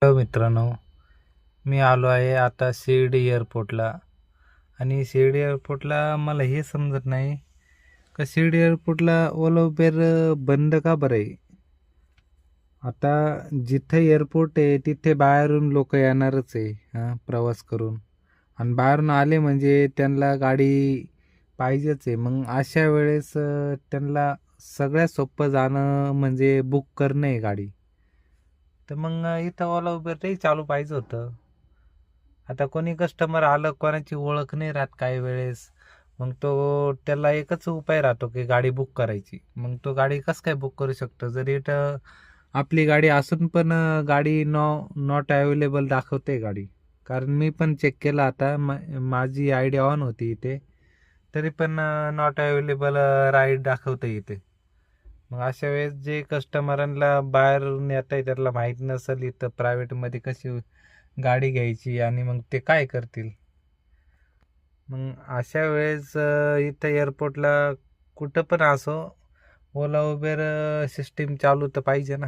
मित्रांनो, मी आलो आहे आता शिर्डी एअरपोर्टला. आणि शिर्डी एअरपोर्टला मला हे समजत नाही का शिर्डी एअरपोर्टला ओला उबेर बंद का बरं आहे. आता जिथे एअरपोर्ट आहे तिथे बाहेरून लोक येणारच आहे, प्रवास करून. आणि बाहेरून आले म्हणजे त्यांना गाडी पाहिजेच आहे. मग अशा वेळेस त्यांना सगळ्यात सोपं जाणं म्हणजे बुक करणं आहे गाडी. तर मग इथं ओला उबेरही चालू पाहिजे होतं. आता कोणी कस्टमर आलं, कोणाची ओळख नाही राहत काही वेळेस, मग त्याला एकच उपाय राहतो की गाडी बुक करायची. मग तो गाडी कसं काय बुक करू शकतो जरी इथं आपली गाडी असून पण गाडी नॉट अवेलेबल दाखवते गाडी. कारण मी पण चेक केलं आता, माझी आयडी ऑन होती इथे, तरी पण नॉट अवेलेबल राईड दाखवते इथे. मग अशा वेळेस जे कस्टमरांना बाहेरून येत आहे त्याला माहीत नसेल इथं प्रायव्हेटमध्ये कशी गाडी घ्यायची आणि मग ते काय करतील. मग अशा वेळेस इथं एअरपोर्टला कुठं पण असो ओला उबेर सिस्टीम चालू तर पाहिजे ना.